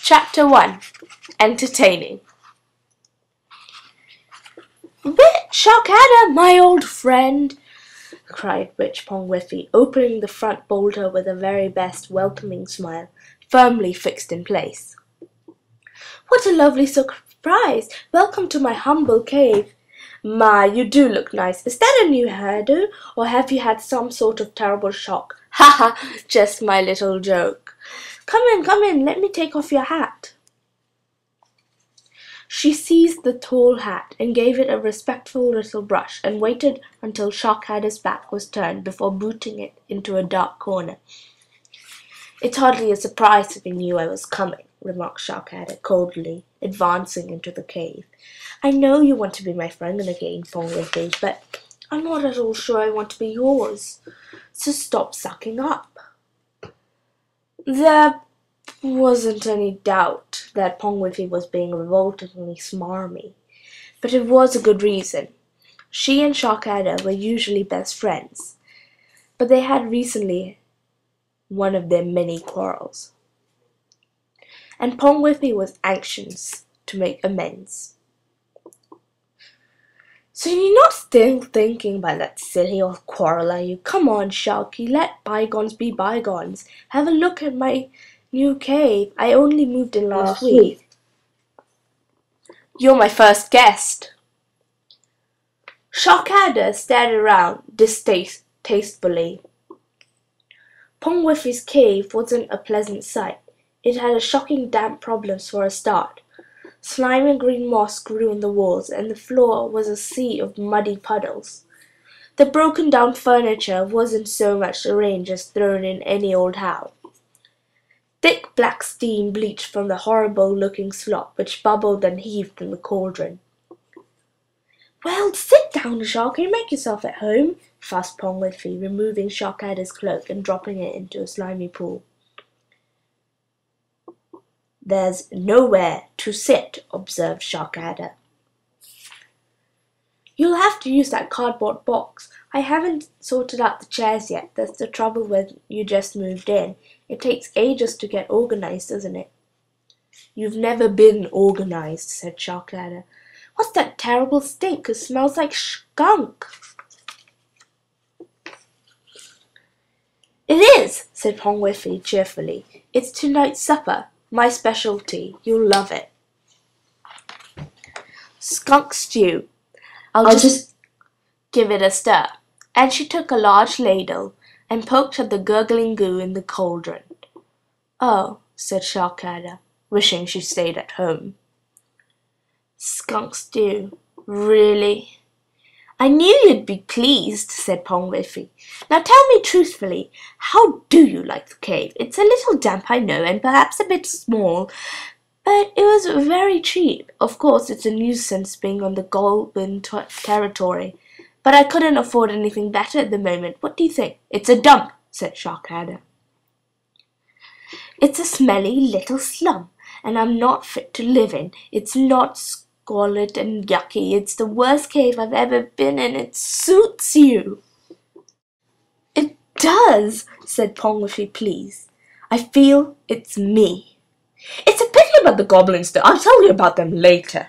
Chapter 1. Entertaining. Sharkadder, my old friend, cried Witch Pongwiffy, opening the front bolter with a very best welcoming smile, firmly fixed in place. What a lovely surprise! Welcome to my humble cave. My, you do look nice. Is that a new hairdo, or have you had some sort of terrible shock? Ha ha! Just my little joke. Come in, let me take off your hat. She seized the tall hat and gave it a respectful little brush and waited until Sharkadder's back was turned before booting it into a dark corner. It's hardly a surprise if he knew I was coming, remarked Sharkadder coldly, advancing into the cave. I know you want to be my friend again, Pongwiffy, but I'm not at all sure I want to be yours. So stop sucking up. There wasn't any doubt that Pongwiffy was being revoltingly smarmy, but it was a good reason. She and Sharkadder were usually best friends, but they had recently one of their many quarrels, and Pongwiffy was anxious to make amends. So you're not still thinking about that silly old quarrel, are you? Come on, Sharky, let bygones be bygones. Have a look at my new cave. I only moved in last week. You're my first guest. Sharkadder stared around distastefully. Pongwiffy's cave wasn't a pleasant sight. It had a shocking damp problem for a start. Slimy green moss grew in the walls, and the floor was a sea of muddy puddles. The broken down furniture wasn't so much arranged as thrown in any old how. Thick black steam bleached from the horrible-looking slop which bubbled and heaved in the cauldron. Well, sit down, Sharky, and make yourself at home, fussed Pongwiffy, removing Sharkadder's cloak and dropping it into a slimy pool. There's nowhere to sit, observed Sharkadder. You'll have to use that cardboard box. I haven't sorted out the chairs yet. That's the trouble when you just moved in. It takes ages to get organized, doesn't it? You've never been organized, said Sharkadder. What's that terrible stink? It smells like skunk. It is, said Pongwiffy cheerfully. It's tonight's supper. My specialty. You'll love it. Skunk stew. I'll just give it a stir. And she took a large ladle and poked at the gurgling goo in the cauldron. Oh, said Sharkadder, wishing she stayed at home. Skunk stew. Really? I knew you'd be pleased, said Pongwiffy. Now tell me truthfully, how do you like the cave? It's a little damp, I know, and perhaps a bit small, but it was very cheap. Of course, it's a nuisance being on the Goblin territory, but I couldn't afford anything better at the moment. What do you think? It's a dump, said Sharkadder. It's a smelly little slum, and I'm not fit to live in. It's not squalid and yucky. It's the worst cave I've ever been in. It suits you. It does, said Pongwiffy, pleased. I feel it's me. It's a pity about the goblins, though. I'll tell you about them later.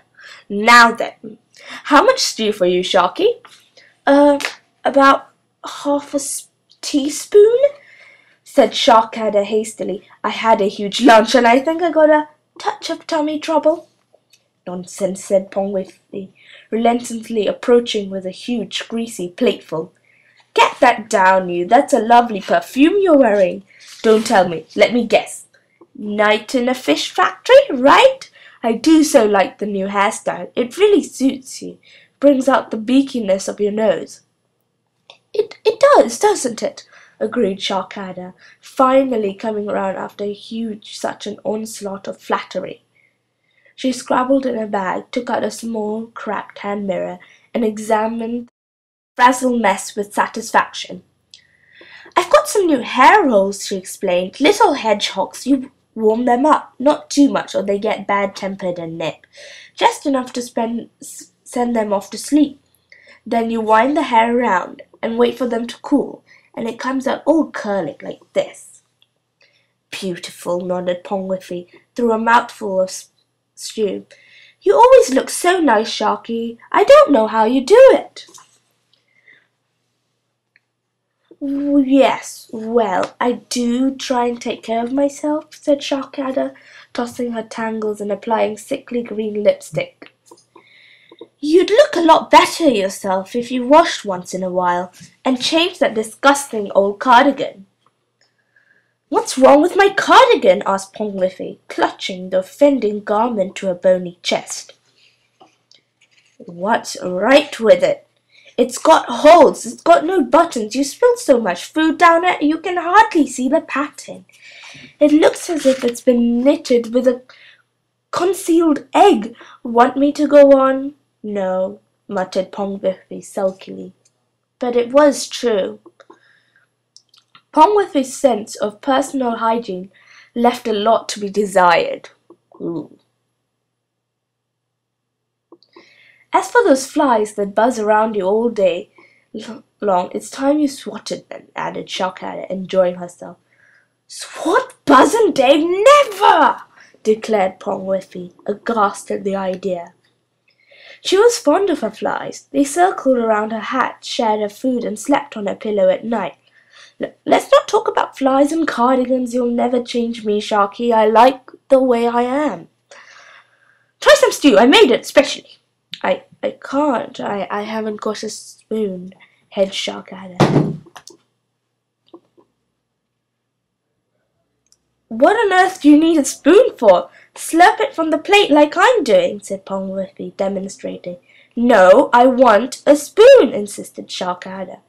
Now then, how much stew for you, Sharky? About half a teaspoon, said Sharkadder hastily. I had a huge lunch, and I think I got a touch of tummy trouble. Nonsense, said Pongwiffy, relentlessly approaching with a huge, greasy plateful. Get that down, you. That's a lovely perfume you're wearing. Don't tell me. Let me guess. Night in a fish factory, right? I do so like the new hairstyle. It really suits you. Brings out the beakiness of your nose. It does, doesn't it? Agreed Sharkadder, finally coming round after such an onslaught of flattery. She scrabbled in her bag, took out a small, cracked hand mirror, and examined the frazzled mess with satisfaction. I've got some new hair rolls, she explained. Little hedgehogs, you warm them up. Not too much, or they get bad-tempered and nip. Just enough to send them off to sleep. Then you wind the hair around and wait for them to cool, and it comes out all curling like this. Beautiful, nodded Pongwiffy through a mouthful of stew. You always look so nice, Sharky. I don't know how you do it. Yes, well, I do try and take care of myself, said Sharkadder, tossing her tangles and applying sickly green lipstick. You'd look a lot better yourself if you washed once in a while and changed that disgusting old cardigan. What's wrong with my cardigan? Asked Pongwiffy, clutching the offending garment to her bony chest. What's right with it? It's got holes, it's got no buttons. You spilled so much food down it you can hardly see the pattern. It looks as if it's been knitted with a concealed egg. Want me to go on? No, muttered Pongwiffy sulkily. But it was true. Pongwiffy's sense of personal hygiene left a lot to be desired. Ooh. As for those flies that buzz around you all day long, it's time you swatted them, added Sharkadder, enjoying herself. Swat Buzzin' Dave, never! Declared Pongwiffy, aghast at the idea. She was fond of her flies. They circled around her hat, shared her food, and slept on her pillow at night. Let's not talk about flies and cardigans. You'll never change me, Sharky. I like the way I am. Try some stew. I made it specially. I can't. I haven't got a spoon, hedged Sharkadder. What on earth do you need a spoon for? Slurp it from the plate like I'm doing, said Pongwiffy, demonstrating. No, I want a spoon, insisted Sharkadder.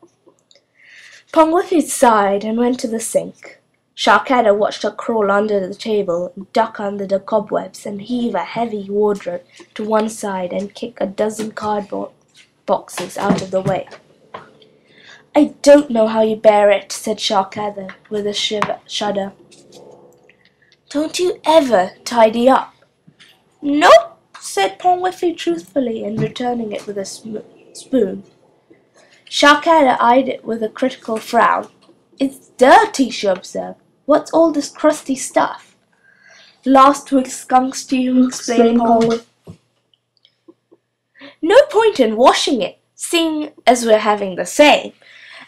Pongwiffy sighed and went to the sink. Sharkadder watched her crawl under the table, duck under the cobwebs, and heave a heavy wardrobe to one side and kick a dozen cardboard boxes out of the way. I don't know how you bear it, said Sharkadder with a shudder. Don't you ever tidy up? Nope, said Pongwiffy truthfully and returning it with a spoon. Sharkadder eyed it with a critical frown. It's dirty, she observed. What's all this crusty stuff? Last week's skunk stew, explained Pongwiffy. No point in washing it, seeing as we're having the same.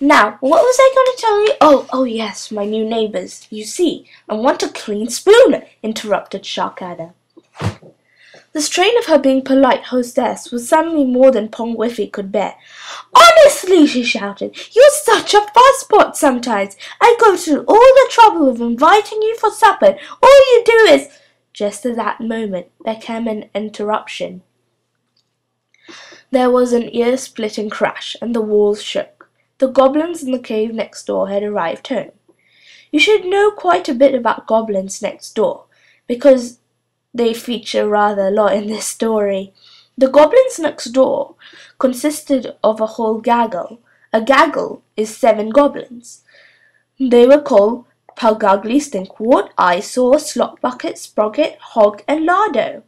Now, what was I going to tell you? Oh yes, my new neighbours. You see, I want a clean spoon, interrupted Sharkadder. The strain of her being polite hostess was suddenly more than Pongwiffy could bear. Honestly, she shouted, you're such a fusspot sometimes. I go through all the trouble of inviting you for supper. All you do is... Just at that moment, there came an interruption. There was an ear-splitting crash, and the walls shook. The goblins in the cave next door had arrived home. You should know quite a bit about goblins next door, because they feature rather a lot in this story. The goblins next door consisted of a whole gaggle. A gaggle is 7 goblins. They were called Pugugly, Stinkwort, Eyesore, Slopbucket, Sprocket, Hog, and Lardo.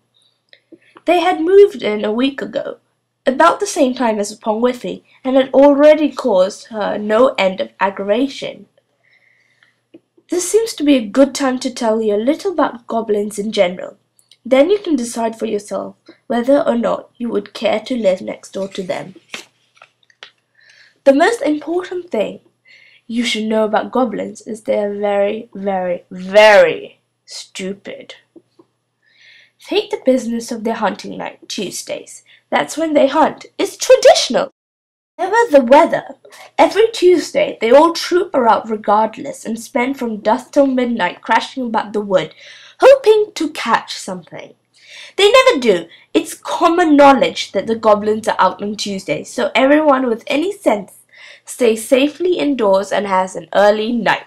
They had moved in a week ago, about the same time as Pongwiffy, and had already caused her no end of aggravation. This seems to be a good time to tell you a little about goblins in general. Then you can decide for yourself whether or not you would care to live next door to them. The most important thing you should know about goblins is they are very, very, very stupid. Take the business of their hunting night, Tuesdays. That's when they hunt. It's traditional. Whatever the weather, every Tuesday they all troop out regardless and spend from dusk till midnight crashing about the wood, hoping to catch something. They never do. It's common knowledge that the goblins are out on Tuesdays, so everyone with any sense stays safely indoors and has an early night.